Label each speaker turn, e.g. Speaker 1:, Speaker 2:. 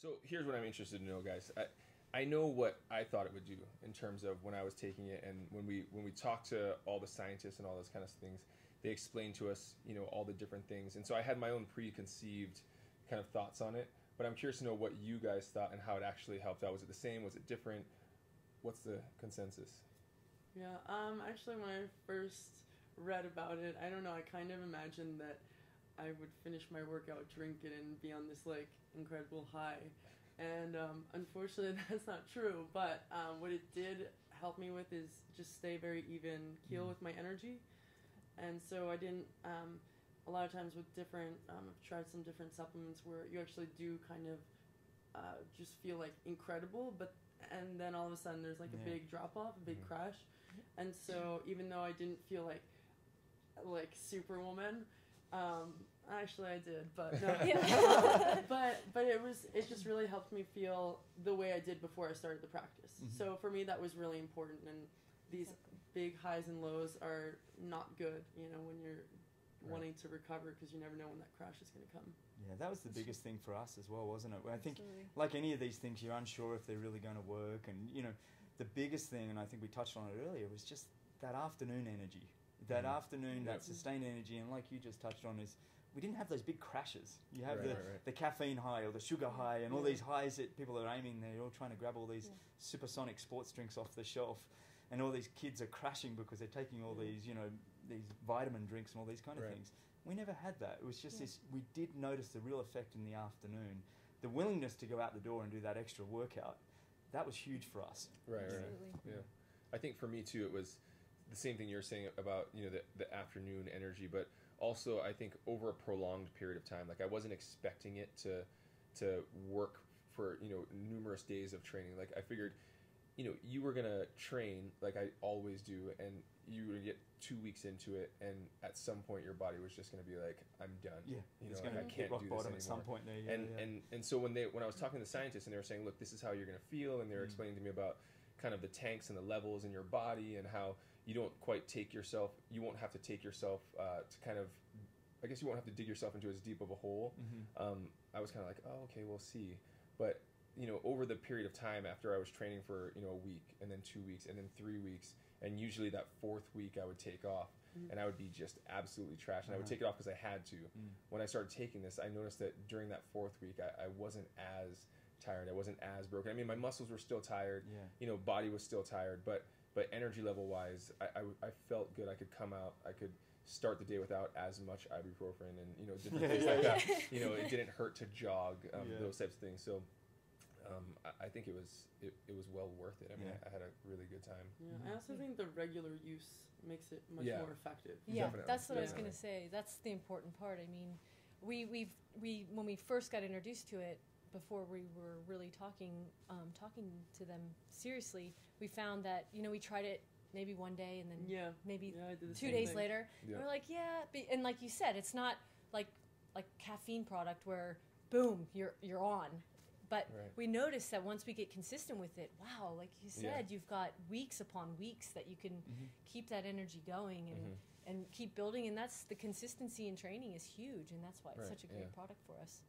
Speaker 1: So here's what I'm interested to know, guys. I know what I thought it would do in terms of when I was taking it, and when we talked to all the scientists and all those kind of things, they explained to us, all the different things, and so I had my own preconceived kind of thoughts on it. But I'm curious to know what you guys thought and how it actually helped out. Was it the same? Was it different? What's the consensus?
Speaker 2: Yeah, actually, when I first read about it, I don't know, I kind of imagined that I would finish my workout, drink it, and be on this, like, incredible high. And unfortunately, that's not true. But what it did help me with is just stay very even keel with my energy. And so I didn't, a lot of times with different, I've tried some different supplements where you actually do kind of just feel like incredible, and then all of a sudden there's like a big drop off, a big crash. And so even though I didn't feel like Superwoman, actually I did, but no. but it just really helped me feel the way I did before I started the practice. So for me that was really important, and these big highs and lows are not good, when you're wanting to recover, because you never know when that crash is going to come.
Speaker 3: Yeah, that was the biggest thing for us as well, wasn't it? I think, like any of these things, you're unsure if they're really going to work, and the biggest thing, and I think we touched on it earlier, was just that afternoon energy. That afternoon, that sustained energy, and like you just touched on, is we didn't have those big crashes. You have the caffeine high or the sugar high and all these highs that people are aiming. They're all trying to grab all these supersonic sports drinks off the shelf, and all these kids are crashing because they're taking all these, these vitamin drinks and all these kind of things. We never had that. It was just this, we did notice the real effect in the afternoon. The willingness to go out the door and do that extra workout, that was huge for us.
Speaker 1: Right. Yeah. I think for me too, it was the same thing you're saying about, the afternoon energy, but also I think over a prolonged period of time. Like I wasn't expecting it to work for, numerous days of training. Like I figured, you were gonna train like I always do, and you would get 2 weeks into it, and at some point your body was just gonna be like, I'm done.
Speaker 3: Yeah, it's
Speaker 1: I can't
Speaker 3: rock
Speaker 1: do this
Speaker 3: bottom
Speaker 1: anymore.
Speaker 3: at some point there.
Speaker 1: And so when I was talking to the scientists, and they were saying, look, this is how you're gonna feel, and they were explaining to me about kind of the tanks and the levels in your body, and how you don't quite you won't have to take yourself to kind of, I guess you won't have to dig yourself into as deep of a hole. I was kind of like, oh, okay, we'll see. But over the period of time after I was training for a week, and then 2 weeks, and then 3 weeks, and usually that fourth week I would take off, and I would be just absolutely trashed, and I would take it off because I had to. When I started taking this, I noticed that during that fourth week I wasn't as tired, I wasn't as broken. I mean, my muscles were still tired, body was still tired, but energy level wise, I felt good. I could come out, I could start the day without as much ibuprofen and different things like that. It didn't hurt to jog, those types of things. So I think it was well worth it. I mean, I had a really good time.
Speaker 2: I also think the regular use makes it much more effective.
Speaker 4: Yeah,
Speaker 1: Definitely.
Speaker 4: that's what I was going to say. That's the important part. I mean, we when we first got introduced to it, before we were really talking to them seriously, we found that we tried it maybe one day, and then maybe 2 days later, and we're like, and like you said, it's not like caffeine product where boom, you're on. But we noticed that once we get consistent with it, wow, like you said, you've got weeks upon weeks that you can keep that energy going and keep building, and that's the consistency in training is huge, and that's why it's such a great product for us.